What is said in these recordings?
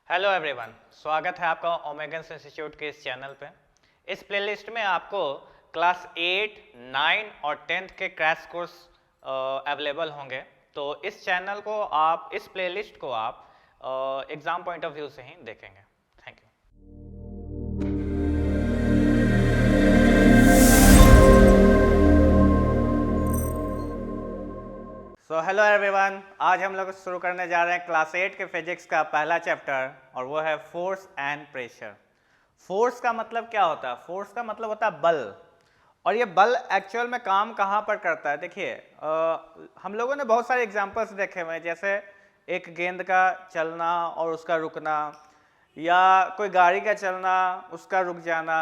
Hello everyone, स्वागत है आपका ओमेगन्स इंस्टीट्यूट के इस चैनल पे। इस प्लेलिस्ट में आपको क्लास 8, 9 और 10th के क्रैश कोर्स अवेलेबल होंगे। तो इस चैनल को आप, इस प्लेलिस्ट को आप एग्ज़ाम पॉइंट ऑफ व्यू से ही देखेंगे। Thank you. So hello everyone, आज हम लोग शुरू करने जा रहे हैं क्लास 8 के फिजिक्स का पहला चैप्टर और वो है फोर्स एंड प्रेशर। फोर्स का मतलब क्या होता है? फोर्स का मतलब होता है बल। और ये बल एक्चुअल में काम कहाँ पर करता है? देखिए, हम लोगों ने बहुत सारे एग्जांपल्स देखे हुए हैं, जैसे एक गेंद का चलना और उसका रुकना, या कोई गाड़ी का चलना उसका रुक जाना।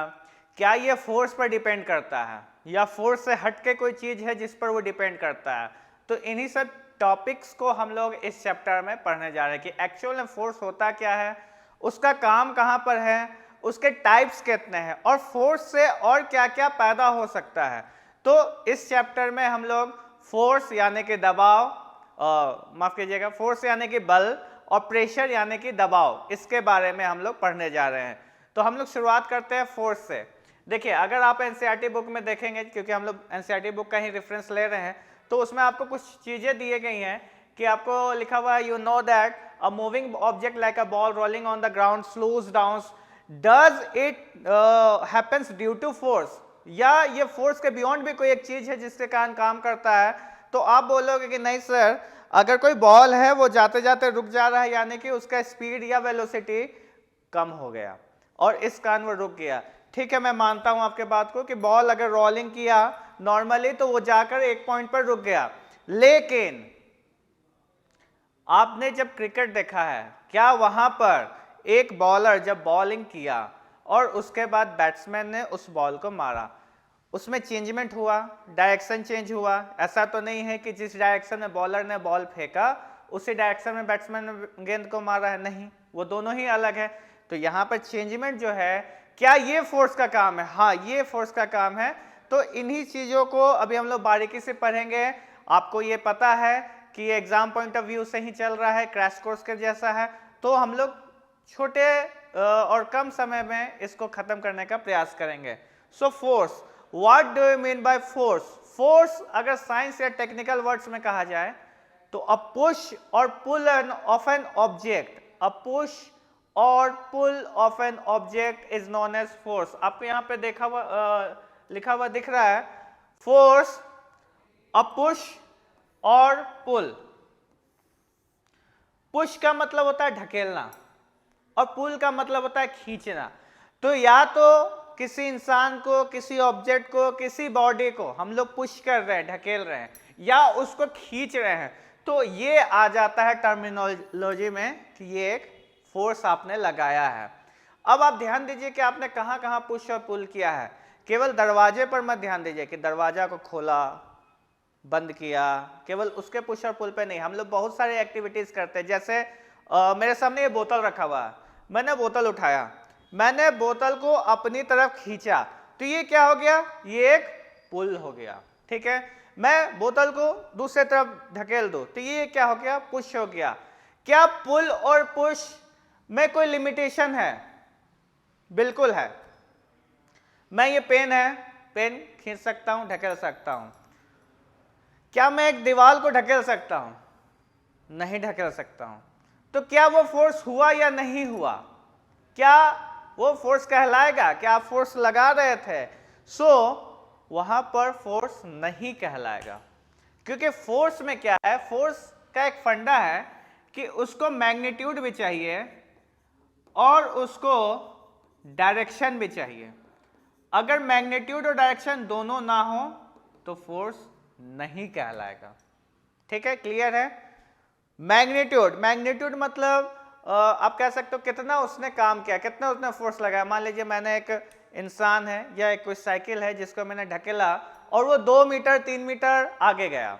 क्या ये फोर्स पर डिपेंड करता है या फोर्स से हट के कोई चीज़ है जिस पर वो डिपेंड करता है? तो इन्हीं सब टॉपिक्स को हम लोग इस चैप्टर में पढ़ने जा रहे हैं कि एक्चुअल में फोर्स होता क्या है, उसका काम कहाँ पर है, उसके टाइप्स कितने हैं और फोर्स से और क्या क्या पैदा हो सकता है। तो इस चैप्टर में हम लोग फोर्स यानी कि दबाव, माफ कीजिएगा, फोर्स यानी कि बल और प्रेशर यानी कि दबाव, इसके बारे में हम लोग पढ़ने जा रहे हैं। तो हम लोग शुरुआत करते हैं फोर्स से। देखिए, अगर आप एनसीईआरटी बुक में देखेंगे, क्योंकि हम लोग एनसीईआरटी बुक का ही रेफरेंस ले रहे हैं, तो उसमें आपको कुछ चीजें दिए गई हैं कि आपको लिखा हुआ है, you know that a moving object like a ball rolling on the ground slows down, does it happens due to force? या ये फोर्स के बियॉन्ड भी कोई एक चीज है जिसके कारण काम करता है? तो आप बोलोगे कि नहीं सर, अगर कोई बॉल है वो जाते जाते रुक जा रहा है, यानी कि उसका स्पीड या वेलोसिटी कम हो गया और इस कारण वो रुक गया। ठीक है, मैं मानता हूं आपके बात को कि बॉल अगर रोलिंग किया नॉर्मली तो वो जाकर एक पॉइंट पर रुक गया, लेकिन आपने जब क्रिकेट देखा है, क्या वहां पर एक बॉलर जब बॉलिंग किया और उसके बाद बैट्समैन ने उस बॉल को मारा, उसमें चेंजमेंट हुआ, डायरेक्शन चेंज हुआ? ऐसा तो नहीं है कि जिस डायरेक्शन में बॉलर ने बॉल फेंका उसी डायरेक्शन में बैट्समैन ने गेंद को मारा है, नहीं, वो दोनों ही अलग है। तो यहाँ पर चेंजमेंट जो है, क्या ये फोर्स का काम है? हाँ, ये फोर्स का काम है। तो इन्हीं चीजों को अभी हम लोग बारीकी से पढ़ेंगे। आपको ये पता है कि ये एग्जाम पॉइंट ऑफ व्यू से ही चल रहा है, क्रैश कोर्स के जैसा है, तो हम लोग छोटे और कम समय में इसको खत्म करने का प्रयास करेंगे। So force, what do you mean by force? Force अगर साइंस या टेक्निकल वर्ड्स में कहा जाए तो a push or pull of an object, a push or pull of an object is known as force. आपको यहाँ पे देखा हुआ लिखा हुआ दिख रहा है, force, a push or pull. Push का मतलब होता है ढकेलना और पुल का मतलब होता है खींचना। तो या तो किसी इंसान को, किसी ऑब्जेक्ट को, किसी बॉडी को हम लोग पुश कर रहे हैं, ढकेल रहे हैं, या उसको खींच रहे हैं, तो ये आ जाता है टर्मिनोलॉजी में कि ये एक फोर्स आपने लगाया है। अब आप ध्यान दीजिए कि आपने कहां कहां पुश और पुल किया है। केवल दरवाजे पर मत ध्यान दीजिए कि दरवाजा को खोला, बंद किया, केवल उसके पुश और पुल पे नहीं। हम लोग बहुत सारे एक्टिविटीज करते हैं, जैसे मेरे सामने ये बोतल रखा हुआ है, मैंने बोतल उठाया, मैंने बोतल को अपनी तरफ खींचा, तो ये क्या हो गया? ये एक पुल हो गया। ठीक है, मैं बोतल को दूसरे तरफ ढकेल दूं तो ये क्या हो गया? पुश हो गया। क्या पुल और पुश में कोई लिमिटेशन है? बिल्कुल है। मैं, ये पेन है, पेन खींच सकता हूं, ढकेल सकता हूं। क्या मैं एक दीवार को ढकेल सकता हूं? नहीं ढकेल सकता हूं। तो क्या वो फोर्स हुआ या नहीं हुआ? क्या वो फोर्स कहलाएगा? क्या आप फोर्स लगा रहे थे? वहां पर फोर्स नहीं कहलाएगा, क्योंकि फोर्स में क्या है, फोर्स का एक फंडा है कि उसको मैग्नीट्यूड भी चाहिए और उसको डायरेक्शन भी चाहिए। अगर मैग्नीट्यूड और डायरेक्शन दोनों ना हो तो फोर्स नहीं कहलाएगा। ठीक है, क्लियर है? मैग्नीट्यूड, मैग्नीट्यूड मतलब आप कह सकते हो कितना उसने काम किया, कितना उसने फोर्स लगाया। मान लीजिए मैंने एक इंसान है या एक कोई साइकिल है जिसको मैंने ढकेला और वो 2 मीटर 3 मीटर आगे गया,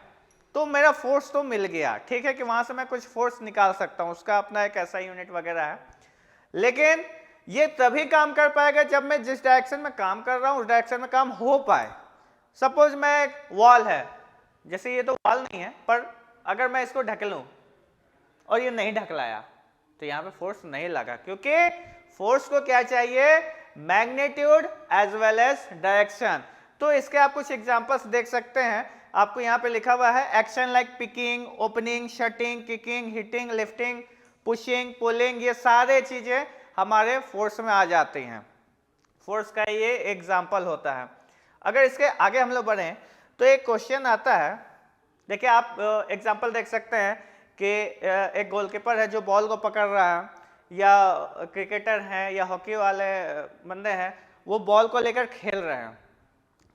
तो मेरा फोर्स तो मिल गया। ठीक है कि वहां से मैं कुछ फोर्स निकाल सकता हूं, उसका अपना एक ऐसा यूनिट वगैरह है। लेकिन ये तभी काम कर पाएगा जब मैं जिस डायरेक्शन में काम कर रहा हूं उस डायरेक्शन में काम हो पाए। सपोज मैं, एक वॉल है, जैसे ये तो वॉल नहीं है, पर अगर मैं इसको ढकेलूं और ये नहीं ढकलाया तो यहाँ पे फोर्स नहीं लगा, क्योंकि फोर्स को क्या चाहिए, magnitude as well as direction. तो इसके आप कुछ एग्जांपल्स देख सकते हैं, आपको यहाँ पे लिखा हुआ है action like picking, opening, shutting, kicking, hitting, lifting, pushing, pulling, ये सारे चीजें हमारे फोर्स में आ जाती हैं। फोर्स का ये एग्जाम्पल होता है। अगर इसके आगे हम लोग बढ़ें तो एक क्वेश्चन आता है, देखिए आप एग्जाम्पल देख सकते हैं कि एक गोलकीपर है जो बॉल को पकड़ रहा है, या क्रिकेटर हैं या हॉकी वाले बंदे हैं, वो बॉल को लेकर खेल रहे हैं,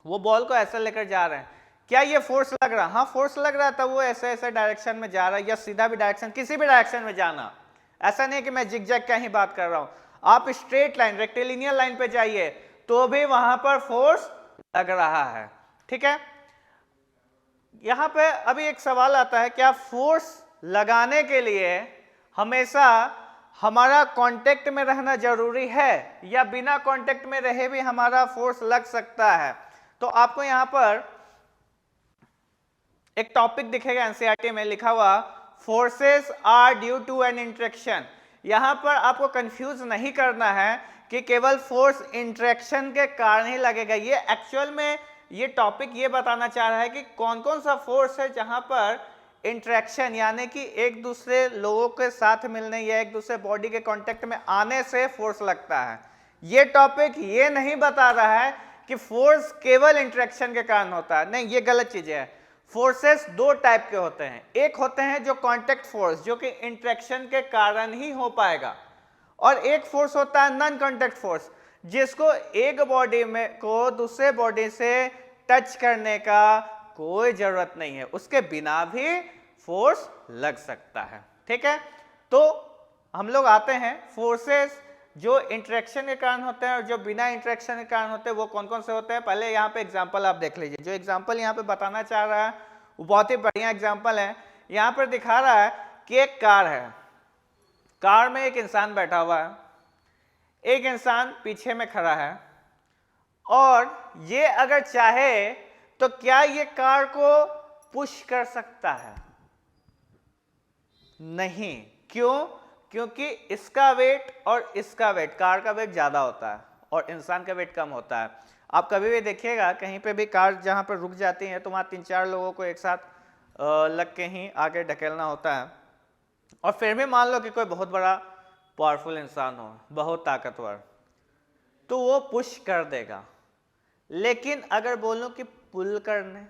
वो बॉल को ऐसे लेकर जा रहे हैं, क्या ये फोर्स लग रहा है? हाँ फोर्स लग रहा था, वो ऐसे ऐसे डायरेक्शन में जा रहा है, या सीधा भी डायरेक्शन, किसी भी डायरेक्शन में जाना, ऐसा नहीं कि मैं जिगजैग का ही बात कर रहा हूं, आप स्ट्रेट लाइन, रेक्टिलिनियर लाइन पे जाइए तो भी वहां पर फोर्स लग रहा है। ठीक है, यहां पे अभी एक सवाल आता है, क्या फोर्स लगाने के लिए हमेशा हमारा कांटेक्ट में रहना जरूरी है, या बिना कांटेक्ट में रहे भी हमारा फोर्स लग सकता है? तो आपको यहां पर एक टॉपिक दिखेगा एनसीईआरटी में लिखा हुआ, forces are due to an interaction. यहां पर आपको कंफ्यूज नहीं करना है कि केवल फोर्स इंटरेक्शन के कारण ही लगेगा, ये एक्चुअल में ये टॉपिक ये बताना चाह रहा है कि कौन कौन सा फोर्स है जहां पर इंटरेक्शन यानी कि एक दूसरे लोगों के साथ मिलने या एक दूसरे बॉडी के कांटेक्ट में आने से फोर्स लगता है। ये टॉपिक ये नहीं बता रहा है कि फोर्स केवल इंटरेक्शन के कारण होता है, नहीं, ये गलत चीज है। फोर्सेस दो टाइप के होते हैं, एक होते हैं जो कांटेक्ट फोर्स जो कि इंटरेक्शन के कारण ही हो पाएगा, और एक फोर्स होता है नॉन कांटेक्ट फोर्स जिसको एक बॉडी में को दूसरे बॉडी से टच करने का कोई जरूरत नहीं है, उसके बिना भी फोर्स लग सकता है। ठीक है, तो हम लोग आते हैं फोर्सेस जो इंटरेक्शन के कारण होते हैं और जो बिना इंटरेक्शन के कारण होते हैं, वो कौन कौन से होते हैं। पहले यहाँ पे एग्जांपल आप देख लीजिए, जो एग्जांपल यहाँ पे बताना चाह रहा है वो बहुत ही बढ़िया एग्जांपल है। यहाँ पर दिखा रहा है कि एक कार है, कार में एक इंसान बैठा हुआ है, एक इंसान पीछे में खड़ा है, और ये अगर चाहे तो क्या ये कार को पुश कर सकता है? नहीं, क्यों? क्योंकि इसका वेट और इसका वेट, कार का वेट ज्यादा होता है और इंसान का वेट कम होता है। आप कभी भी देखिएगा कहीं पे भी कार जहां पर रुक जाती है तो वहां 3-4 लोगों को एक साथ लग के ही आगे ढकेलना होता है, और फिर भी मान लो कि कोई बहुत बड़ा पावरफुल इंसान हो, बहुत ताकतवर, तो वो पुश कर देगा। लेकिन अगर बोलो कि पुल करने,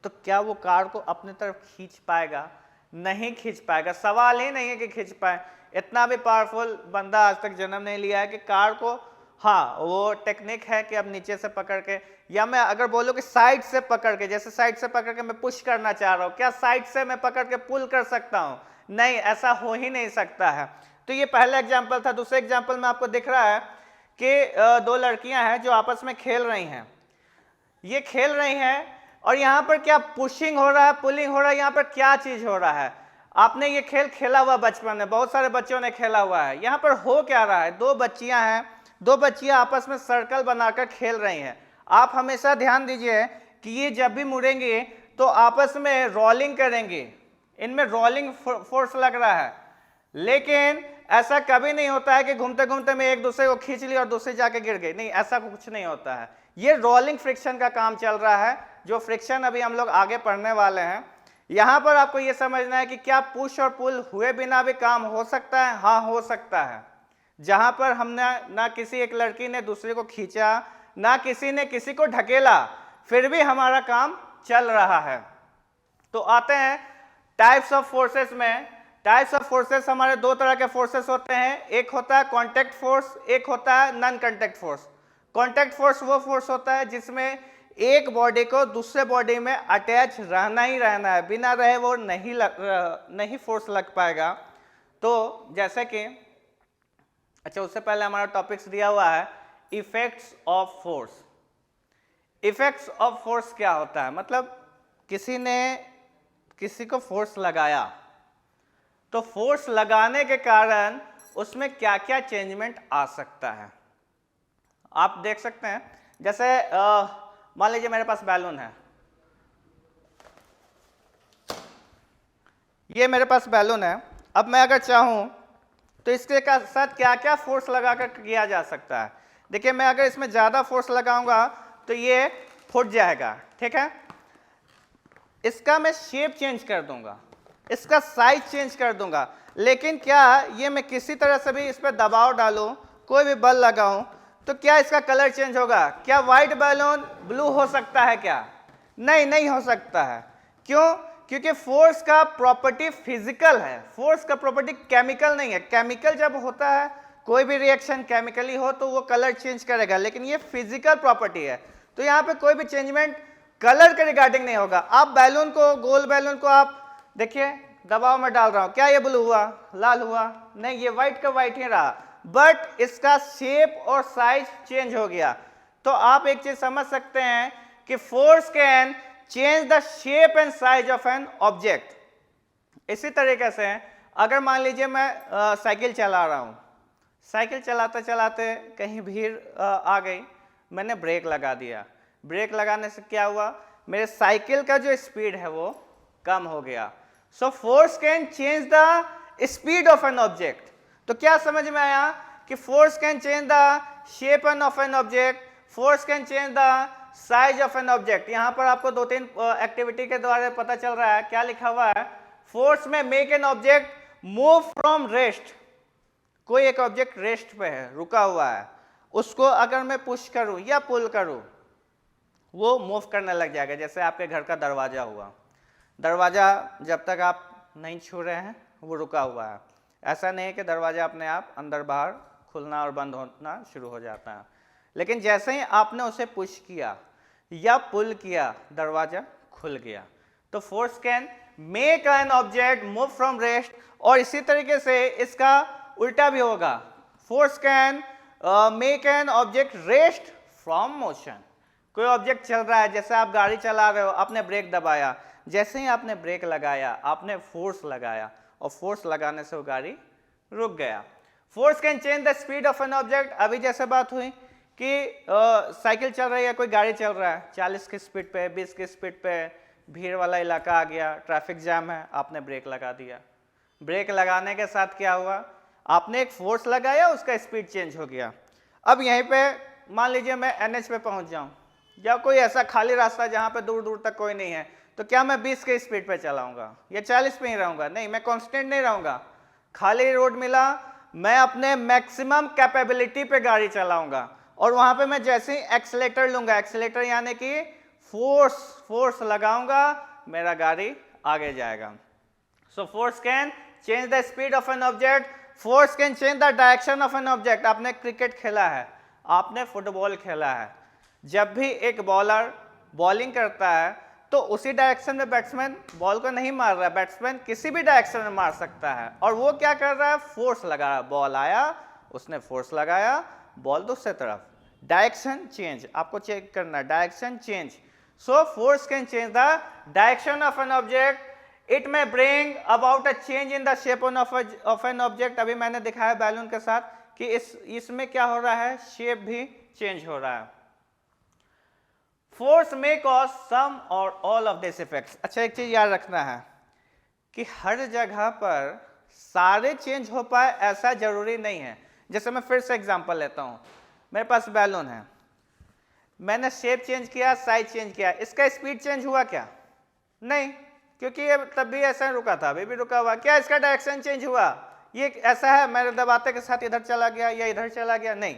तो क्या वो कार को अपने तरफ खींच पाएगा? नहीं खींच पाएगा, सवाल ही नहीं है कि खींच पाए। इतना भी पावरफुल बंदा आज तक जन्म नहीं लिया है कि कार को, हाँ वो टेक्निक है कि अब नीचे से पकड़ के, या मैं अगर बोलूं कि साइड से पकड़ के, जैसे साइड से पकड़ के मैं पुश करना चाह रहा हूं, क्या साइड से मैं पकड़ के पुल कर सकता हूं? नहीं, ऐसा हो ही नहीं सकता है। तो ये पहला एग्जाम्पल था। दूसरे एग्जाम्पल में आपको दिख रहा है कि दो लड़कियां हैं जो आपस में खेल रही हैं, ये खेल रही हैं, और यहाँ पर क्या पुशिंग हो रहा है, पुलिंग हो रहा है, यहाँ पर क्या चीज हो रहा है? आपने ये खेल खेला हुआ बचपन में, बहुत सारे बच्चों ने खेला हुआ है। यहाँ पर हो क्या रहा है, दो बच्चियां हैं, दो बच्चियां आपस में सर्कल बनाकर खेल रही हैं। आप हमेशा ध्यान दीजिए कि ये जब भी मुड़ेंगे तो आपस में रोलिंग करेंगे, इनमें रोलिंग फोर्स लग रहा है। लेकिन ऐसा कभी नहीं होता है कि घूमते घूमते मैं एक दूसरे को खींच ली और दूसरे जाके गिर गई, नहीं, ऐसा कुछ नहीं होता है। ये रोलिंग फ्रिक्शन का काम चल रहा है, जो फ्रिक्शन अभी हम लोग आगे पढ़ने वाले हैं। यहां पर आपको यह समझना है कि क्या पुश और पुल हुए बिना भी काम हो सकता है? हाँ, हो सकता है। जहां पर हमने ना किसी एक लड़की ने दूसरे को खींचा, ना किसी ने किसी को ढकेला, फिर भी हमारा काम चल रहा है। तो आते हैं टाइप्स ऑफ फोर्सेस में। टाइप्स ऑफ फोर्सेस हमारे दो तरह के फोर्सेस होते हैं, एक होता है कांटेक्ट फोर्स, एक होता है non contact force. Contact force वो फोर्स होता है जिसमें एक बॉडी को दूसरे बॉडी में अटैच रहना ही रहना है, बिना रहे वो नहीं फोर्स लग पाएगा। तो जैसे कि, अच्छा उससे पहले हमारा टॉपिक्स दिया हुआ है effects of force. Effects of force क्या होता है? मतलब किसी ने किसी को फोर्स लगाया, तो फोर्स लगाने के कारण उसमें क्या क्या चेंजमेंट आ सकता है। आप देख सकते हैं, जैसे मान लीजिए मेरे पास बैलून है, ये मेरे पास बैलून है। अब मैं अगर चाहूं तो इसके साथ क्या क्या फोर्स लगाकर किया जा सकता है। देखिए मैं अगर इसमें ज़्यादा फोर्स लगाऊंगा तो ये फूट जाएगा, ठीक है। इसका मैं शेप चेंज कर दूंगा, इसका साइज चेंज कर दूंगा, लेकिन क्या ये मैं किसी तरह से भी इस पर दबाव डालूं, कोई भी बल लगाऊं, तो क्या इसका कलर चेंज होगा? क्या व्हाइट बैलून ब्लू हो सकता है क्या? नहीं, नहीं हो सकता है। क्यों? क्योंकि फोर्स का प्रॉपर्टी फिजिकल है, फोर्स का प्रॉपर्टी केमिकल नहीं है। केमिकल जब होता है, कोई भी रिएक्शन केमिकली हो तो वो कलर चेंज करेगा, लेकिन ये फिजिकल प्रॉपर्टी है, तो यहाँ पे कोई भी चेंजमेंट कलर के रिगार्डिंग नहीं होगा। आप बैलून को, गोल बैलून को आप देखिए दबाव में डाल रहा हूं, क्या ये ब्लू हुआ, लाल हुआ? नहीं, ये व्हाइट का व्हाइट ही रहा, बट इसका शेप और साइज चेंज हो गया। तो आप एक चीज समझ सकते हैं कि force can change the shape and size of an object. इसी तरीके से अगर मान लीजिए मैं साइकिल चला रहा हूं, साइकिल चलाते चलाते कहीं भीड़ आ गई, मैंने ब्रेक लगा दिया। ब्रेक लगाने से क्या हुआ? मेरे साइकिल का जो स्पीड है वो कम हो गया। सो force can change the speed of an object. तो क्या समझ में आया कि force can change the shape of an object, force can change the size of an object. यहां पर आपको दो तीन एक्टिविटी के द्वारा पता चल रहा है, क्या लिखा हुआ है? फोर्स में make an object move from rest. कोई एक ऑब्जेक्ट रेस्ट पे है, रुका हुआ है, उसको अगर मैं पुश करूं या पुल करूं, वो मूव करने लग जाएगा। जैसे आपके घर का दरवाजा हुआ, दरवाजा जब तक आप नहीं छू रहे हैं वो रुका हुआ है। ऐसा नहीं है कि दरवाजा अपने आप अंदर बाहर खुलना और बंद होना शुरू हो जाता है, लेकिन जैसे ही आपने उसे पुश किया या पुल किया, दरवाजा खुल गया। तो force can make an object move from rest. और इसी तरीके से इसका उल्टा भी होगा, force can make an object rest from motion. कोई ऑब्जेक्ट चल रहा है, जैसे आप गाड़ी चला रहे हो, आपने ब्रेक दबाया, जैसे ही आपने ब्रेक लगाया आपने फोर्स लगाया, और फोर्स लगाने से वो गाड़ी रुक गया। Force can change the speed of an object. अभी जैसे बात हुई कि साइकिल चल रही है, कोई गाड़ी चल रहा है 40 की स्पीड पे, 20 की स्पीड पे, भीड़ वाला इलाका आ गया, ट्रैफिक जैम है, आपने ब्रेक लगा दिया। ब्रेक लगाने के साथ क्या हुआ? आपने एक फोर्स लगाया, उसका स्पीड चेंज हो गया। अब यहीं पे मान लीजिए मैं NH पे पहुंच जाऊं, या कोई ऐसा खाली रास्ता जहां पे दूर दूर तक कोई नहीं है, तो क्या मैं 20 के स्पीड पे चलाऊंगा या 40 पे ही रहूंगा? नहीं, मैं कांस्टेंट नहीं रहूंगा। खाली रोड मिला, मैं अपने मैक्सिमम कैपेबिलिटी पे गाड़ी चलाऊंगा, और वहां पे मैं जैसे ही एक्सीलेटर लूंगा, एक्सीलेटर यानी कि फोर्स लगाऊंगा, मेरा गाड़ी आगे जाएगा। सो force can change the speed of an object, force can change the direction of an object. आपने क्रिकेट खेला है, आपने फुटबॉल खेला है, जब भी एक बॉलर बॉलिंग करता है तो उसी डायरेक्शन में बैट्समैन बॉल को नहीं मार रहा है, बैट्समैन किसी भी डायरेक्शन में मार सकता है, और वो क्या कर रहा है? फोर्स लगा रहा है। बॉल आया, उसने फोर्स लगाया, बॉल दूसरी तरफ, डायरेक्शन चेंज, आपको चेक करना, direction change. So force can change the direction of an object, it may bring about a change in the shape of an object. अभी मैंने दिखाया बैलून के साथ कि इसमें क्या हो रहा है? शेप भी चेंज हो रहा है। फोर्स में कॉज सम और ऑल ऑफ दिस इफेक्ट्स। अच्छा, एक चीज याद रखना है कि हर जगह पर सारे चेंज हो पाए ऐसा जरूरी नहीं है। जैसे मैं फिर से एग्जांपल लेता हूं, मेरे पास बैलून है, मैंने शेप चेंज किया, साइज चेंज किया, इसका स्पीड चेंज हुआ क्या? नहीं, क्योंकि ये तब भी ऐसा रुका था, अभी भी रुका हुआ। क्या इसका डायरेक्शन चेंज हुआ? ये ऐसा है, मैंने दबाते के साथ इधर चला गया या इधर चला गया? नहीं,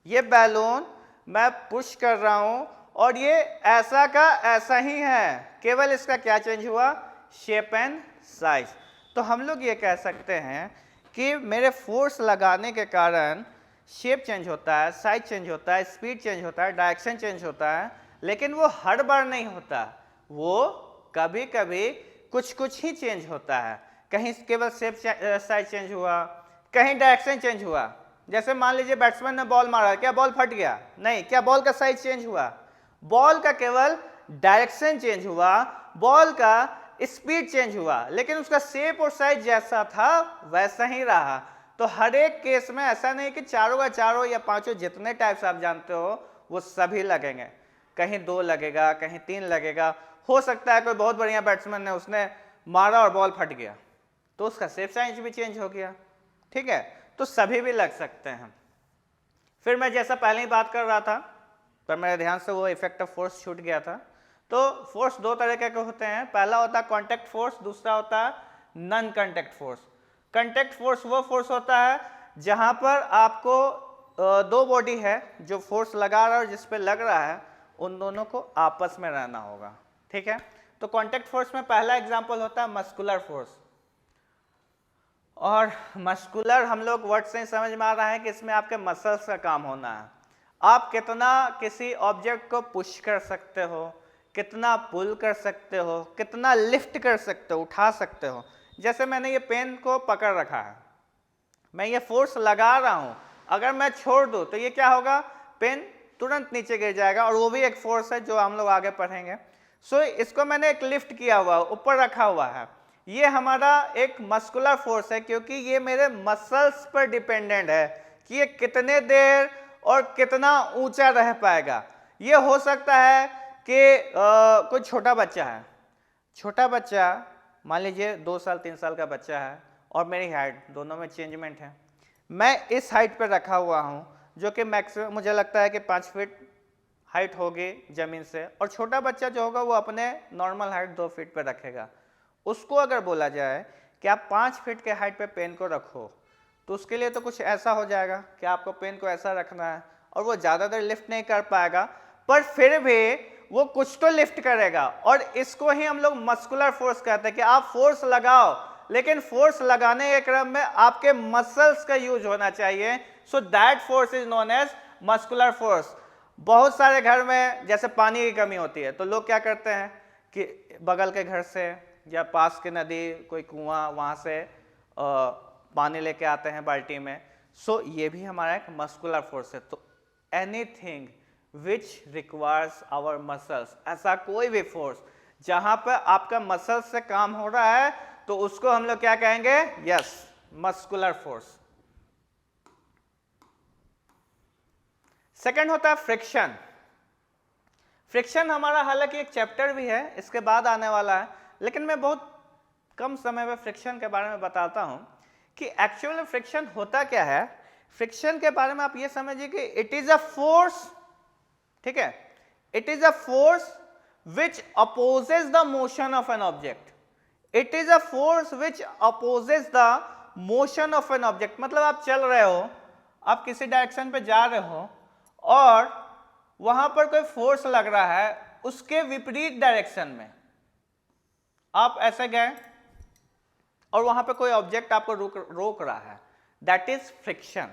ये बैलून मैं पुश कर रहा हूं और ये ऐसा का ऐसा ही है, केवल इसका क्या चेंज हुआ? Shape and size. तो हम लोग ये कह सकते हैं कि मेरे फोर्स लगाने के कारण शेप चेंज होता है, साइज चेंज होता है, स्पीड चेंज होता है, डायरेक्शन चेंज होता है, लेकिन वो हर बार नहीं होता, वो कभी कभी कुछ कुछ ही चेंज होता है। कहीं केवल शेप साइज चेंज हुआ, कहीं डायरेक्शन चेंज हुआ। जैसे मान लीजिए बैट्समैन ने बॉल मारा, क्या बॉल फट गया? नहीं। क्या बॉल का साइज चेंज हुआ? बॉल का केवल डायरेक्शन चेंज हुआ, बॉल का स्पीड चेंज हुआ, लेकिन उसका शेप और साइज जैसा था वैसा ही रहा। तो हर एक केस में ऐसा नहीं कि चारों का चारों या पांचों जितने टाइप्स आप जानते हो वो सभी लगेंगे, कहीं 2 लगेगा, कहीं 3 लगेगा। हो सकता है कोई बहुत बढ़िया बैट्समैन है, उसने मारा और बॉल फट गया, तो उसका शेप साइज भी चेंज हो गया। ठीक है, तो सभी भी लग सकते हैं। फिर मैं जैसा पहले ही बात कर रहा था, पर मेरे ध्यान से वो इफेक्ट ऑफ फोर्स छूट गया था। तो फोर्स दो तरह के होते हैं, पहला होता है कॉन्टैक्ट फोर्स, दूसरा होता है non contact force. Contact force वो फोर्स होता है जहां पर आपको दो बॉडी है जो फोर्स लगा रहा है और जिस पे लग रहा है, उन दोनों को आपस में रहना होगा। ठीक है, तो कॉन्टैक्ट फोर्स में पहला एग्जांपल होता है मस्कुलर फोर्स। और मस्कुलर हम लोग वर्ड से समझ में आ रहा है कि इसमें आपके मसल्स का काम होना है। आप कितना किसी ऑब्जेक्ट को पुश कर सकते हो, कितना पुल कर सकते हो, कितना लिफ्ट कर सकते हो, उठा सकते हो। जैसे मैंने ये पेन को पकड़ रखा है, मैं ये फोर्स लगा रहा हूं, अगर मैं छोड़ दूं तो ये क्या होगा, पेन तुरंत नीचे गिर जाएगा, और वो भी एक फोर्स है जो हम लोग आगे पढ़ेंगे। सो इसको मैंने एक लिफ्ट किया हुआ, ऊपर रखा हुआ है, ये हमारा एक मस्कुलर फोर्स है, क्योंकि ये मेरे मसल्स पर डिपेंडेंट है कि ये कितने देर और कितना ऊंचा रह पाएगा। ये हो सकता है कि कोई छोटा बच्चा है, छोटा बच्चा मान लीजिए 2 साल 3 साल का बच्चा है, और मेरी हाइट, दोनों में चेंजमेंट है। मैं इस हाइट पर रखा हुआ हूँ जो कि मैक्सिमम मुझे लगता है कि 5 फीट हाइट होगी ज़मीन से, और छोटा बच्चा जो होगा वो अपने नॉर्मल हाइट 2 फीट पर रखेगा। उसको अगर बोला जाए कि आप 5 फीट के हाइट पे पेन को रखो, तो उसके लिए तो कुछ ऐसा हो जाएगा कि आपको पेन को ऐसा रखना है, और वो ज़्यादा देर लिफ्ट नहीं कर पाएगा, पर फिर भी वो कुछ तो लिफ्ट करेगा। और इसको ही हम लोग मस्कुलर फोर्स कहते हैं कि आप फोर्स लगाओ, लेकिन फोर्स लगाने के क्रम में आपके मसल्स का यूज होना चाहिए। So that force is known as muscular force. बहुत सारे घर में जैसे पानी की कमी होती है, तो लोग क्या करते हैं कि बगल के घर से या पास के नदी, कोई कुआं, वहाँ से पानी लेके आते हैं बाल्टी में। सो ये भी हमारा एक मस्कुलर फोर्स है। तो anything which requires our muscles, ऐसा कोई भी फोर्स जहां पर आपका मसल्स से काम हो रहा है, तो उसको हम लोग क्या कहेंगे, यस, मस्कुलर फोर्स। सेकंड होता है फ्रिक्शन। फ्रिक्शन हमारा हालांकि एक चैप्टर भी है, इसके बाद आने वाला है, लेकिन मैं बहुत कम समय में फ्रिक्शन के बारे में बताता हूं कि एक्चुअल में फ्रिक्शन होता क्या है। फ्रिक्शन के बारे में आप ये समझिए कि इट इज अ फोर्स, ठीक है, it is a force which opposes the motion of an object. It is a force which opposes the motion of an object. मतलब आप चल रहे हो, आप किसी डायरेक्शन पे जा रहे हो, और वहां पर कोई फोर्स लग रहा है उसके विपरीत डायरेक्शन में। आप ऐसे गए और वहां पे कोई ऑब्जेक्ट आपको रोक रहा है, दैट इज फ्रिक्शन।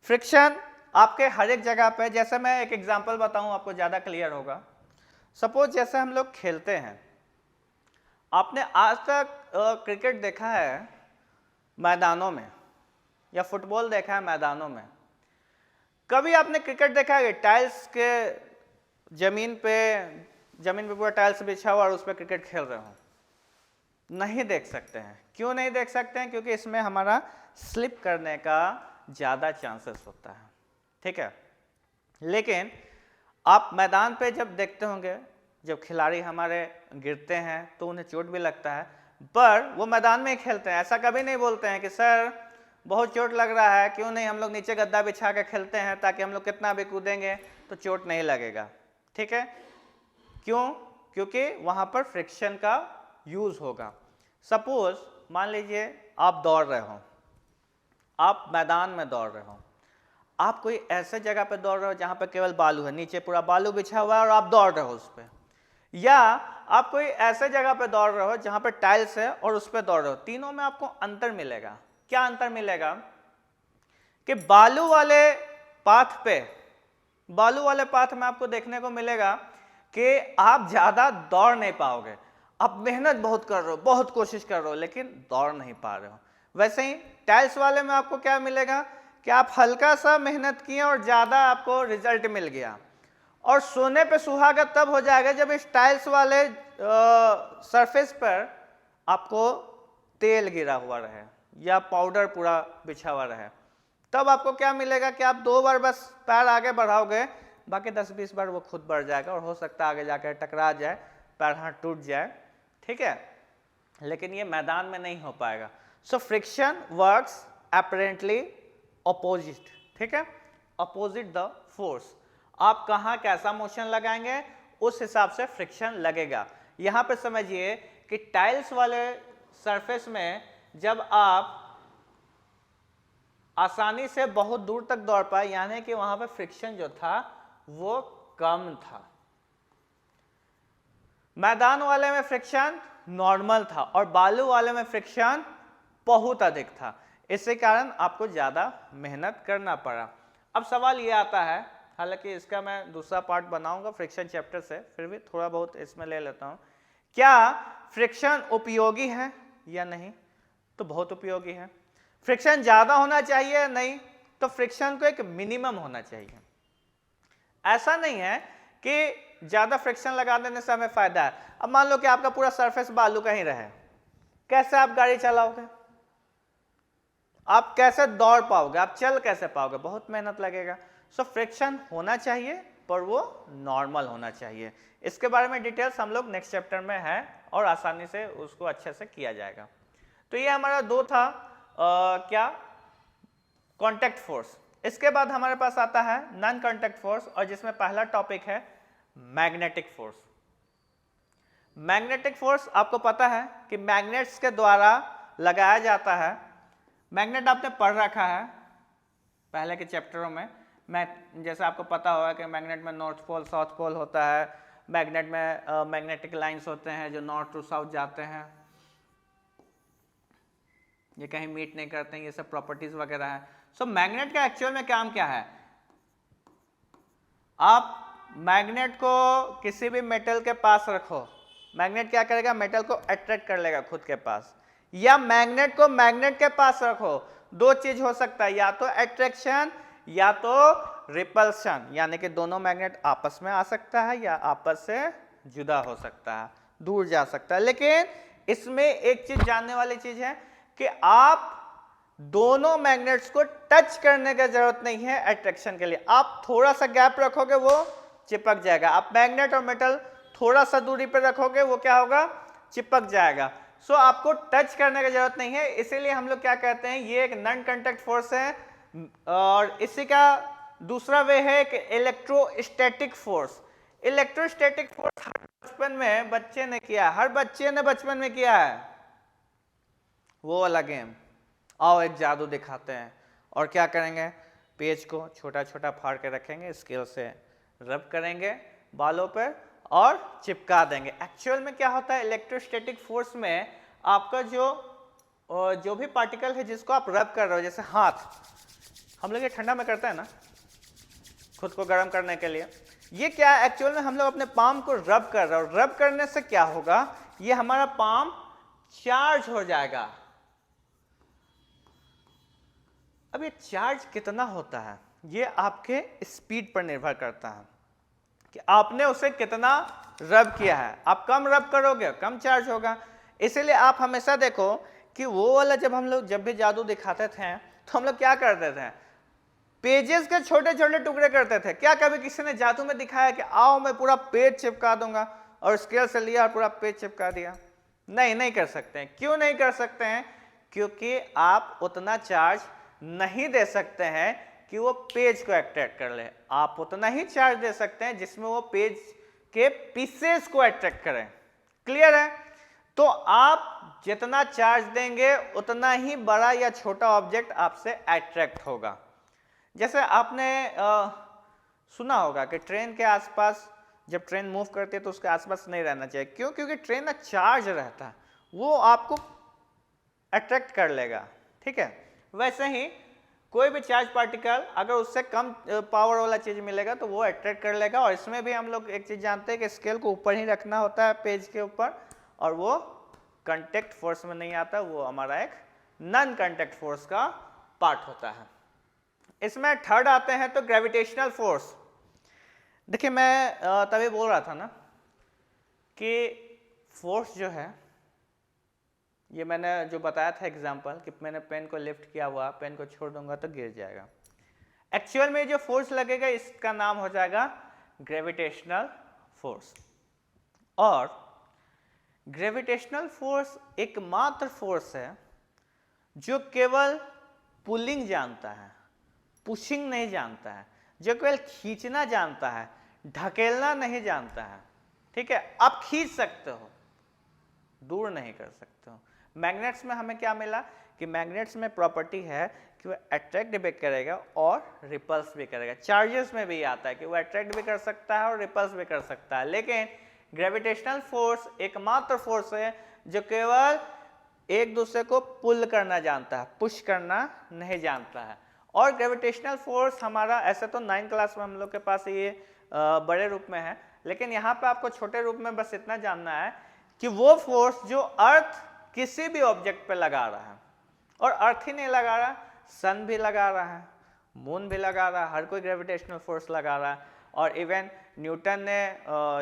फ्रिक्शन आपके हर एक जगह पे, जैसे मैं एक एग्जांपल बताऊं आपको ज्यादा क्लियर होगा। सपोज जैसे हम लोग खेलते हैं, आपने आज तक क्रिकेट देखा है मैदानों में, या फुटबॉल देखा है मैदानों में? कभी आपने क्रिकेट देखा है टाइल्स के जमीन पे पूरा टाइल्स बिछा हुआ और उस पर क्रिकेट खेल रहे हो? नहीं देख सकते हैं। क्यों नहीं देख सकते हैं? क्योंकि इसमें हमारा स्लिप करने का ज़्यादा चांसेस होता है, ठीक है। लेकिन आप मैदान पे जब देखते होंगे, जब खिलाड़ी हमारे गिरते हैं तो उन्हें चोट भी लगता है, पर वो मैदान में ही खेलते हैं। ऐसा कभी नहीं बोलते हैं कि सर बहुत चोट लग रहा है, क्यों नहीं हम लोग नीचे गद्दा बिछा के खेलते हैं ताकि हम लोग कितना भी कूदेंगे तो चोट नहीं लगेगा, ठीक है। क्यों? क्योंकि वहाँ पर फ्रिक्शन का यूज होगा। सपोज मान लीजिए आप दौड़ रहे हो, आप मैदान में दौड़ रहे हो, आप कोई ऐसे जगह पे दौड़ रहे हो जहाँ पे केवल बालू है, नीचे पूरा बालू बिछा हुआ है और आप दौड़ रहे हो उस पर, या आप कोई ऐसे जगह पे दौड़ रहे हो जहाँ पे टाइल्स है और उस पर दौड़ रहे हो। तीनों में आपको अंतर मिलेगा। क्या अंतर मिलेगा कि बालू वाले पाथ में आपको देखने को मिलेगा कि आप ज्यादा दौड़ नहीं पाओगे। आप मेहनत बहुत कर रहे हो, बहुत कोशिश कर रहे हो, लेकिन दौड़ नहीं पा रहे हो। वैसे ही टाइल्स वाले में आपको क्या मिलेगा कि आप हल्का सा मेहनत किए और ज्यादा आपको रिजल्ट मिल गया। और सोने पे सुहागा तब हो जाएगा जब इस टाइल्स वाले सरफेस पर आपको तेल गिरा हुआ रहे या पाउडर पूरा बिछा हुआ रहे। तब आपको क्या मिलेगा कि आप 2 बार बस पैर आगे बढ़ाओगे, बाकी 10-20 बार वो खुद बढ़ जाएगा, और हो सकता है आगे जाकर टकरा जाए, पैर हाथ टूट जाए, ठीक है। लेकिन ये मैदान में नहीं हो पाएगा। So friction works apparently opposite, ठीक है, opposite the force। आप कहाँ कैसा मोशन लगाएंगे उस हिसाब से फ्रिक्शन लगेगा। यहाँ पे समझिए कि टाइल्स वाले सरफेस में जब आप आसानी से बहुत दूर तक दौड़ पाए, यानी कि वहां पे फ्रिक्शन जो था वो कम था। मैदान वाले में फ्रिक्शन नॉर्मल था और बालू वाले में फ्रिक्शन बहुत अधिक था, इसके कारण आपको ज्यादा मेहनत करना पड़ा। अब सवाल ये आता है, हालांकि इसका मैं दूसरा पार्ट बनाऊंगा फ्रिक्शन चैप्टर से, फिर भी थोड़ा बहुत इसमें ले लेता हूं। क्या फ्रिक्शन उपयोगी है या नहीं? तो बहुत उपयोगी है। फ्रिक्शन ज्यादा होना चाहिए? नहीं, तो फ्रिक्शन को एक मिनिमम होना चाहिए। ऐसा नहीं है कि ज्यादा फ्रिक्शन लगा देने से हमें फायदा है। अब मान लो कि आपका पूरा सरफेस बालू का ही रहे, कैसे आप गाड़ी चलाओगे? आप कैसे दौड़ पाओगे? आप चल कैसे पाओगे? बहुत मेहनत लगेगा। सो फ्रिक्शन होना चाहिए, पर वो नॉर्मल होना चाहिए। इसके बारे में डिटेल्स हम लोग नेक्स्ट चैप्टर में है और आसानी से उसको अच्छे से किया जाएगा। तो ये हमारा दो था क्या, कांटेक्ट फोर्स। इसके बाद हमारे पास आता है नॉन कांटेक्ट फोर्स, और जिसमें पहला टॉपिक है मैग्नेटिक फोर्स। मैग्नेटिक फोर्स आपको पता है कि मैग्नेट्स के द्वारा लगाया जाता है। मैग्नेट आपने पढ़ रखा है पहले के चैप्टरों में। जैसे आपको पता होगा कि मैग्नेट में नॉर्थ पोल साउथ पोल होता है, मैग्नेट में मैग्नेटिक लाइंस होते हैं जो नॉर्थ टू साउथ जाते हैं, ये कहीं मीट नहीं करते हैं, ये सब प्रॉपर्टीज वगैरह है। सो मैग्नेट का एक्चुअल में काम क्या है? आप मैग्नेट को किसी भी मेटल के पास रखो, मैग्नेट क्या करेगा? मेटल को अट्रैक्ट कर लेगा खुद के पास। या मैग्नेट को मैग्नेट के पास रखो, दो चीज हो सकता है, या तो अट्रैक्शन या तो रिपल्शन, यानी कि दोनों मैग्नेट आपस में आ सकता है या आपस से जुदा हो सकता है, दूर जा सकता है। लेकिन इसमें एक चीज जानने वाली चीज है कि आप दोनों मैग्नेट्स को टच करने की जरूरत नहीं है अट्रैक्शन के लिए। आप थोड़ा सा गैप रखोगे वो चिपक जाएगा। आप मैग्नेट और मेटल थोड़ा सा दूरी पर रखोगे वो क्या होगा? चिपक जाएगा। सो आपको टच करने की जरूरत नहीं है, इसीलिए हम लोग क्या कहते हैं, ये एक नॉन कांटेक्ट फोर्स है। और इसी का दूसरा वे है कि इलेक्ट्रोस्टैटिक फोर्स। इलेक्ट्रोस्टैटिक फोर्स बचपन में बच्चे ने किया, हर बच्चे ने बचपन में किया है वो वाला गेम। आओ एक जादू दिखाते हैं, और क्या करेंगे? पेज को छोटा छोटा फाड़ के रखेंगे, स्केल से रब करेंगे बालों पर और चिपका देंगे। एक्चुअल में क्या होता है, इलेक्ट्रोस्टैटिक फोर्स में आपका जो भी पार्टिकल है जिसको आप रब कर रहे हो, जैसे हाथ हम लोग ये ठंडा में करते हैं ना खुद को गर्म करने के लिए, ये क्या है? एक्चुअल में हम लोग अपने पाम को रब कर रहे हो। रब करने से क्या होगा? ये हमारा पाम चार्ज हो जाएगा। अब ये चार्ज कितना होता है ये आपके स्पीड पर निर्भर करता है कि आपने उसे कितना रब किया है। आप कम रब करोगे कम चार्ज होगा। इसीलिए आप हमेशा देखो कि वो वाला जब भी जादू दिखाते थे तो हम लोग क्या करते थे? पेजेस के छोटे छोटे टुकड़े करते थे। क्या कभी किसी ने जादू में दिखाया कि आओ मैं पूरा पेज चिपका दूंगा, और स्केल से लिया और पूरा पेज चिपका दिया? नहीं कर सकते हैं। क्यों नहीं कर सकते हैं? क्योंकि आप उतना चार्ज नहीं दे सकते हैं कि वो पेज को अट्रैक्ट कर ले। आप उतना ही चार्ज दे सकते हैं जिसमें वो पेज के पीसेस को अट्रैक्ट करें। क्लियर है? तो आप जितना चार्ज देंगे उतना ही बड़ा या छोटा ऑब्जेक्ट आपसे अट्रैक्ट होगा। जैसे आपने सुना होगा कि ट्रेन के आसपास जब ट्रेन मूव करती है तो उसके आसपास नहीं रहना चाहिए। क्यों? क्योंकि ट्रेन ना चार्ज रहता है, वो आपको अट्रैक्ट कर लेगा। ठीक है, वैसे ही कोई भी चार्ज पार्टिकल अगर उससे कम पावर वाला चीज मिलेगा तो वो अट्रैक्ट कर लेगा। और इसमें भी हम लोग एक चीज जानते हैं कि स्केल को ऊपर ही रखना होता है पेज के ऊपर, और वो कांटेक्ट फोर्स में नहीं आता, वो हमारा एक नॉन कांटेक्ट फोर्स का पार्ट होता है। इसमें थर्ड आते हैं तो ग्रेविटेशनल फोर्स। देखिए मैं तभी बोल रहा था ना कि फोर्स जो है, ये मैंने जो बताया था एग्जांपल कि मैंने पेन को लिफ्ट किया हुआ, पेन को छोड़ दूंगा तो गिर जाएगा। एक्चुअल में जो फोर्स लगेगा इसका नाम हो जाएगा ग्रेविटेशनल फोर्स। और ग्रेविटेशनल फोर्स एकमात्र फोर्स है जो केवल पुलिंग जानता है, पुशिंग नहीं जानता है, जो केवल खींचना जानता है, ढकेलना नहीं जानता है। ठीक है, आप खींच सकते हो, दूर नहीं कर सकते हो। मैग्नेट्स में हमें क्या मिला कि मैग्नेट्स में प्रॉपर्टी है कि वो अट्रैक्ट भी करेगा और रिपल्स भी करेगा। चार्जेस में भी आता है कि वो अट्रैक्ट भी कर सकता है और रिपल्स भी कर सकता है, लेकिन ग्रेविटेशनल फोर्स एकमात्र फोर्स है जो केवल एक दूसरे को पुल करना जानता है, पुश करना नहीं जानता है। और ग्रेविटेशनल फोर्स हमारा ऐसे तो 9th क्लास में हम लोग के पास ये बड़े रूप में है, लेकिन यहाँ पे आपको छोटे रूप में बस इतना जानना है कि वो फोर्स जो अर्थ किसी भी ऑब्जेक्ट पे लगा रहा है, और अर्थ ही नहीं लगा रहा, सन भी लगा रहा है, मून भी लगा रहा है, हर कोई ग्रेविटेशनल फोर्स लगा रहा है। और इवन न्यूटन ने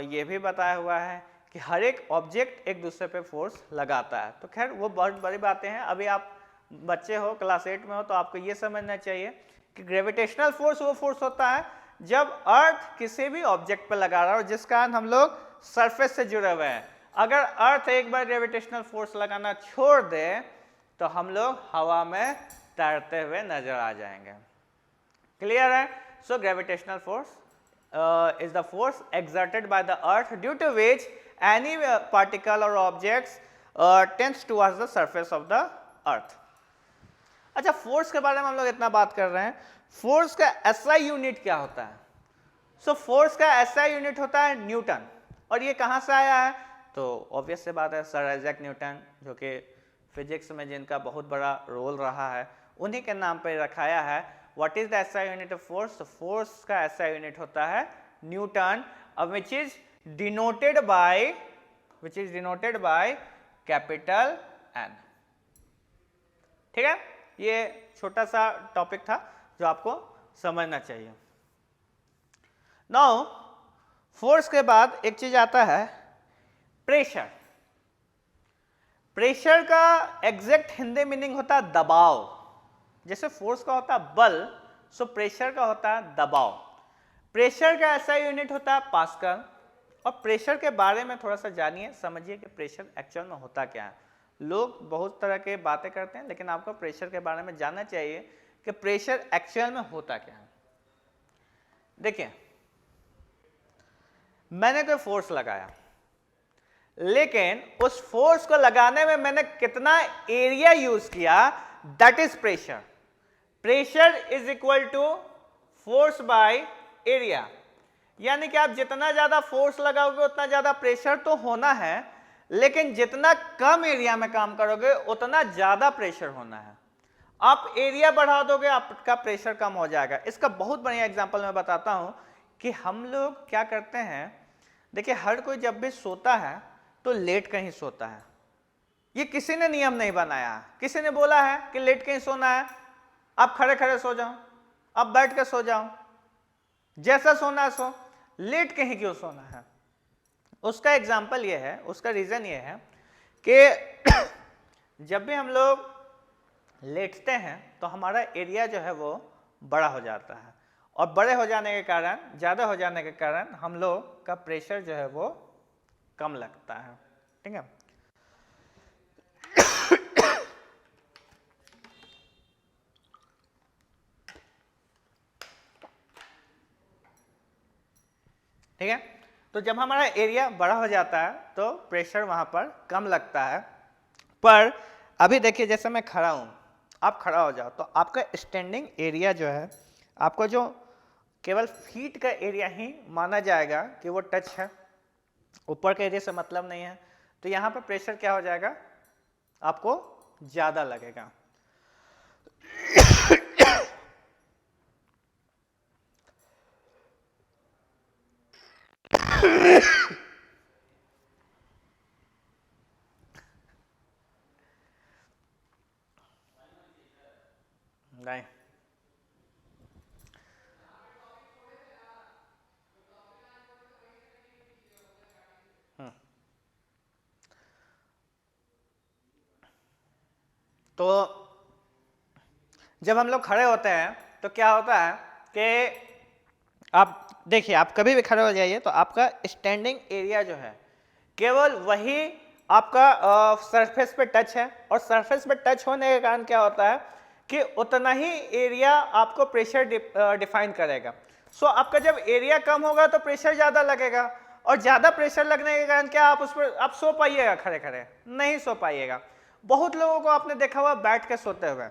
ये भी बताया हुआ है कि हर एक ऑब्जेक्ट एक दूसरे पे फोर्स लगाता है। तो खैर वो बहुत बड़ी बातें हैं, अभी आप बच्चे हो, क्लास 8 में हो, तो आपको ये समझना चाहिए कि ग्रेविटेशनल फोर्स वो फोर्स होता है जब अर्थ किसी भी ऑब्जेक्ट पर लगा रहा है और जिस कारण हम लोग सरफेस से जुड़े हुए हैं। अगर अर्थ एक बार ग्रेविटेशनल फोर्स लगाना छोड़ दे तो हम लोग हवा में तैरते हुए नजर आ जाएंगे। क्लियर है? So gravitational force is the force exerted by the earth due to which any particle or objects tends towards the surface of the earth। अच्छा, फोर्स के बारे में हम लोग इतना बात कर रहे हैं, फोर्स का एसआई यूनिट क्या होता है? सो फोर्स का एसआई यूनिट होता है न्यूटन। और ये कहाँ से आया है? तो ऑब्वियस से बात है, सर आइजैक न्यूटन, जो कि फिजिक्स में जिनका बहुत बड़ा रोल रहा है, उन्हीं के नाम पर रखाया है। What is the SI unit of force? So force का SI unit होता है Newton, which is denoted by capital N। ठीक है, ये छोटा सा टॉपिक था जो आपको समझना चाहिए। नाउ फोर्स के बाद एक चीज आता है प्रेशर। प्रेशर का एग्जैक्ट हिंदी मीनिंग होता है दबाव। जैसे फोर्स का होता है बल, सो प्रेशर का होता है दबाव। प्रेशर का ऐसा यूनिट होता है पास्कल। और प्रेशर के बारे में थोड़ा सा जानिए, समझिए कि प्रेशर एक्चुअल में होता क्या है। लोग बहुत तरह के बातें करते हैं, लेकिन आपको प्रेशर के बारे में जानना चाहिए कि प्रेशर एक्चुअल में होता क्या है। देखिए, मैंने कोई फोर्स लगाया, लेकिन उस फोर्स को लगाने में मैंने कितना एरिया यूज किया, that is pressure. Pressure is equal to force by area. यानी कि आप जितना ज्यादा फोर्स लगाओगे उतना ज्यादा प्रेशर तो होना है, लेकिन जितना कम एरिया में काम करोगे उतना ज्यादा प्रेशर होना है। आप एरिया बढ़ा दोगे, आपका प्रेशर कम हो जाएगा। इसका बहुत बढ़िया एग्जांपल मैं बताता हूं कि हम लोग क्या करते हैं। देखिए, हर कोई जब भी सोता है तो लेट कहीं सोता है। ये किसी ने नियम नहीं बनाया, किसी ने बोला है कि लेट कहीं सोना है, आप खड़े खड़े सो जाओ, आप बैठ के सो जाओ, जैसा सोना है सो, लेट कहीं क्यों सोना है? उसका एग्जाम्पल ये है, उसका रीजन ये है कि जब भी हम लोग लेटते हैं तो हमारा एरिया जो है वो बड़ा हो जाता है, और बड़े हो जाने के कारण, ज़्यादा हो जाने के कारण हम लोग का प्रेशर जो है वो कम लगता है। ठीक है, ठीक है। तो जब हमारा एरिया बड़ा हो जाता है तो प्रेशर वहां पर कम लगता है। पर अभी देखिए, जैसे मैं खड़ा हूं, आप खड़ा हो जाओ तो आपका स्टैंडिंग एरिया जो है, आपको जो केवल फीट का एरिया ही माना जाएगा कि वो टच है, ऊपर के एरिया से मतलब नहीं है। तो यहाँ पर प्रेशर क्या हो जाएगा, आपको ज्यादा लगेगा। नहीं, तो जब हम लोग खड़े होते हैं तो क्या होता है कि आप देखिए, आप कभी भी खड़े हो जाइए तो आपका स्टैंडिंग एरिया जो है केवल वही आपका सरफेस पे टच है, और सरफेस पे टच होने के कारण क्या होता है कि उतना ही एरिया आपको प्रेशर डिफाइन करेगा। सो आपका जब एरिया कम होगा तो प्रेशर ज़्यादा लगेगा, और ज़्यादा प्रेशर लगने के कारण क्या आप उस पर आप सो पाइएगा? खड़े खड़े नहीं सो पाइएगा। बहुत लोगों को आपने देखा हुआ बैठ के सोते हुए,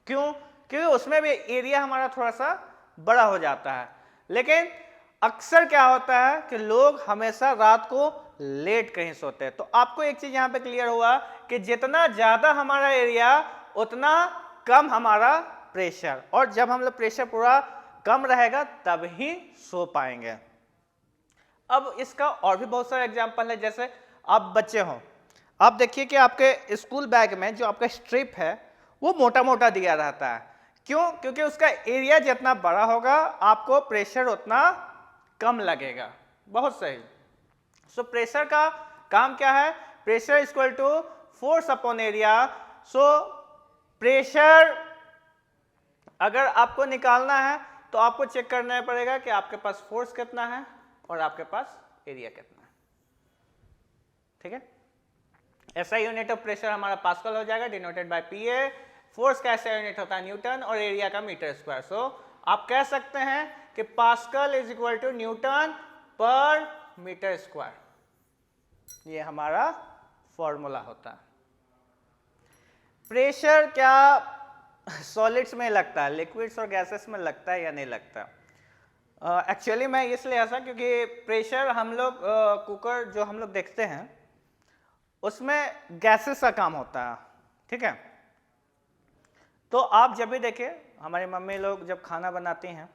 क्यों? क्योंकि उसमें भी एरिया हमारा थोड़ा सा बड़ा हो जाता है। लेकिन अक्सर क्या होता है कि लोग हमेशा रात को लेट कहीं सोते हैं। तो आपको एक चीज यहाँ पे क्लियर हुआ कि जितना ज्यादा हमारा एरिया उतना कम हमारा प्रेशर, और जब हम लोग प्रेशर पूरा कम रहेगा तब ही सो पाएंगे। अब इसका और भी बहुत सारे एग्जाम्पल है। जैसे आप बच्चे हो, आप देखिए कि आपके स्कूल बैग में जो आपका स्ट्रिप है वो मोटा मोटा दिया रहता है। क्यों? क्योंकि उसका एरिया जितना बड़ा होगा आपको प्रेशर उतना कम लगेगा। बहुत सही। सो प्रेशर का काम क्या है? Pressure equal to force upon area. So pressure अगर आपको निकालना है तो आपको चेक करना पड़ेगा कि आपके पास फोर्स कितना है और आपके पास एरिया कितना है। ठीक है? ऐसा यूनिट ऑफ प्रेशर हमारा पास्कल हो जाएगा, डिनोटेड बाय पीए। फोर्स का ऐसा यूनिट होता है न्यूटन, और एरिया का मीटर स्क्वायर। सो आप कह सकते हैं कि pascal is equal to newton per metre square. ये हमारा फॉर्मूला होता है। प्रेशर क्या सॉलिड्स में लगता है, लिक्विड्स और गैसेस में लगता है या नहीं लगता? एक्चुअली मैं इसलिए ऐसा, क्योंकि प्रेशर हम लोग कुकर जो हम लोग देखते हैं उसमें गैसेस का काम होता है। ठीक है? तो आप जब भी देखें, हमारी मम्मी लोग जब खाना बनाती हैं,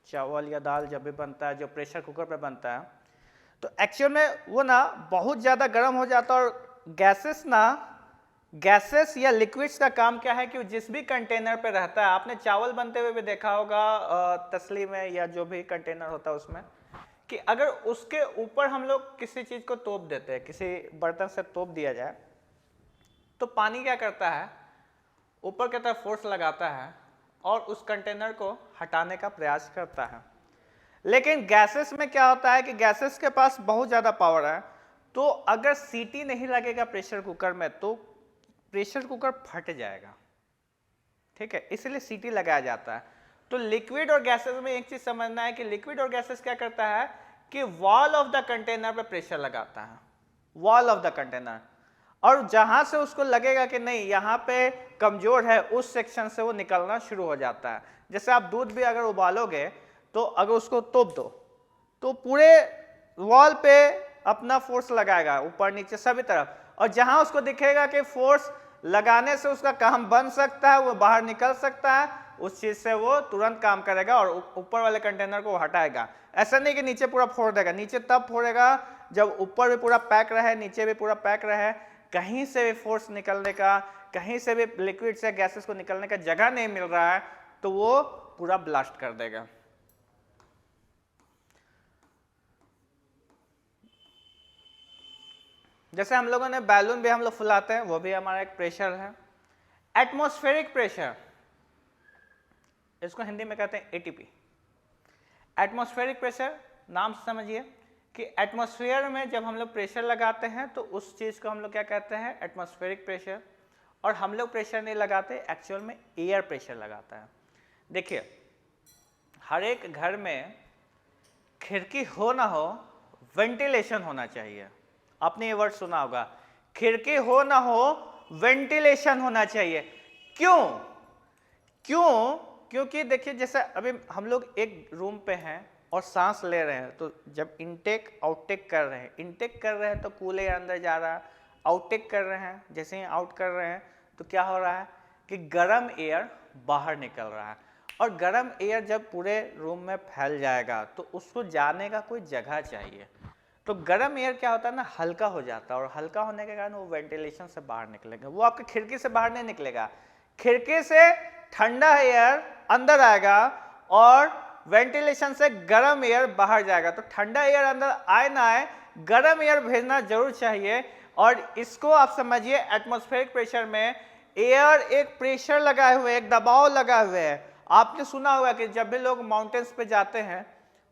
चावल या दाल जब भी बनता है जो प्रेशर कुकर पे बनता है, तो एक्चुअल में वो ना बहुत ज़्यादा गर्म हो जाता है। और गैसेस या लिक्विड्स का काम क्या है कि जिस भी कंटेनर पे रहता है, आपने चावल बनते हुए भी देखा होगा तसली में या जो भी कंटेनर होता है उसमें, कि अगर उसके ऊपर हम लोग किसी चीज़ को तोप देते हैं, किसी बर्तन से तोप दिया जाए, तो पानी क्या करता है? ऊपर की तरफ फोर्स लगाता है और उस कंटेनर को हटाने का प्रयास करता है। लेकिन गैसेस में क्या होता है कि गैसेस के पास बहुत ज़्यादा पावर है, तो अगर सीटी नहीं लगेगा प्रेशर कुकर में तो प्रेशर कुकर फट जाएगा। ठीक है? इसलिए सीटी लगाया जाता है। तो लिक्विड और गैसेस में एक चीज समझना है कि लिक्विड और गैसेस क्या करता है कि वॉल ऑफ द कंटेनर पे प्रेशर लगाता है, वॉल ऑफ द कंटेनर, और जहां से उसको लगेगा कि नहीं यहाँ पे कमजोर है, उस सेक्शन से वो निकलना शुरू हो जाता है। जैसे आप दूध भी अगर उबालोगे तो अगर उसको तोप दो तो पूरे वॉल पे अपना फोर्स लगाएगा, ऊपर नीचे सभी तरफ, और जहां उसको दिखेगा कि फोर्स लगाने से उसका काम बन सकता है, वो बाहर निकल सकता है, उस चीज से वो तुरंत काम करेगा और ऊपर वाले कंटेनर को हटाएगा। ऐसा नहीं कि नीचे पूरा फोड़ देगा, नीचे तब फोड़ेगा जब ऊपर भी पूरा पैक रहे, नीचे भी पूरा पैक रहे, कहीं से भी फोर्स निकलने का, कहीं से भी लिक्विड से गैसेस को निकलने का जगह नहीं मिल रहा है तो वो पूरा ब्लास्ट कर देगा। जैसे हम लोगों ने बैलून भी हम लोग फुलाते हैं, वो भी हमारा एक प्रेशर है। एटमॉस्फेरिक प्रेशर, इसको हिंदी में कहते हैं एटीपी। एटमॉस्फेरिक प्रेशर नाम से समझिए कि एटमॉस्फेयर में जब हम लोग प्रेशर लगाते हैं तो उस चीज़ को हम लोग क्या कहते हैं? Atmospheric pressure. और हम लोग प्रेशर नहीं लगाते, एक्चुअल में एयर प्रेशर लगाता है। देखिए, हर एक घर में खिड़की हो ना हो, वेंटिलेशन होना चाहिए। आपने ये वर्ड सुना होगा, खिड़की हो ना हो, वेंटिलेशन होना चाहिए। क्यों? क्योंकि देखिए, जैसे अभी हम लोग एक रूम पे हैं और सांस ले रहे हैं, तो जब इनटेक आउटटेक कर रहे हैं, इनटेक कर रहे हैं तो कूल एयर अंदर जा रहा है, आउटटेक कर रहे हैं, जैसे ही आउट कर रहे हैं तो क्या हो रहा है कि गर्म एयर बाहर निकल रहा है। और गर्म एयर जब पूरे रूम में फैल जाएगा तो उसको जाने का कोई जगह चाहिए। तो गर्म एयर क्या होता है ना, हल्का हो जाता है, और हल्का होने के कारण वो वेंटिलेशन से बाहर निकलेगा। वो आपके खिड़की से बाहर नहीं निकलेगा, खिड़की से ठंडा एयर अंदर आएगा और वेंटिलेशन से गर्म एयर बाहर जाएगा। तो ठंडा एयर अंदर आए ना आए, गर्म एयर भेजना जरूर चाहिए। और इसको आप समझिए, एटमॉस्फेरिक प्रेशर में एयर एक प्रेशर लगाए हुए, एक दबाव लगाए हुए है। आपने सुना होगा कि जब भी लोग माउंटेन्स पे जाते हैं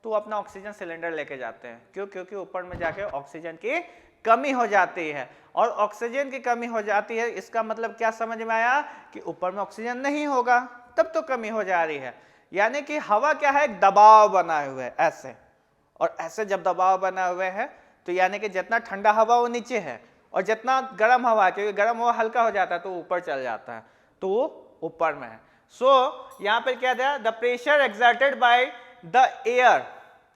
तो अपना ऑक्सीजन सिलेंडर लेके जाते हैं। क्यों? क्योंकि ऊपर में जाके ऑक्सीजन की कमी हो जाती है और ऑक्सीजन की कमी हो जाती है, इसका मतलब क्या समझ में आया कि ऊपर में ऑक्सीजन नहीं होगा, तब तो कमी हो जा रही है। यानी कि हवा क्या है, एक दबाव बनाए हुए है ऐसे, और ऐसे जब दबाव बना हुए है तो यानी कि जितना ठंडा हवा वो नीचे है और जितना गर्म हवा, क्योंकि गर्म हवा हल्का हो जाता है तो ऊपर चल जाता है, तो वो ऊपर में है। सो यहाँ पर क्या दिया, the pressure exerted by the air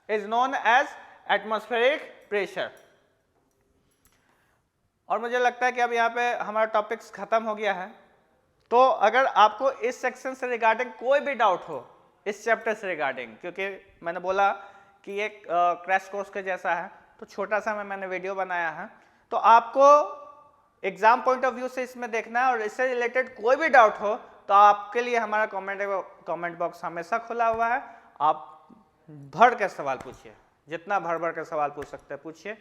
is known as atmospheric pressure. और मुझे लगता है कि अब यहाँ पे हमारा टॉपिक्स खत्म हो गया है। तो अगर आपको इस सेक्शन से रिगार्डिंग कोई भी डाउट हो, इस चैप्टर से रिगार्डिंग, क्योंकि मैंने बोला कि एक क्रैश कोर्स के जैसा है, तो छोटा सा मैंने वीडियो बनाया है, तो आपको एग्जाम पॉइंट ऑफ व्यू से इसमें देखना है और इससे रिलेटेड कोई भी डाउट हो तो आपके लिए हमारा कमेंट बॉक्स हमेशा खुला हुआ है। आप भर के सवाल पूछिए, जितना भर के सवाल पूछ सकते हैं पूछिए,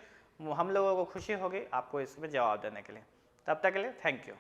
हम लोगों को खुशी होगी आपको इसमें जवाब देने के लिए। तब तक के लिए थैंक यू।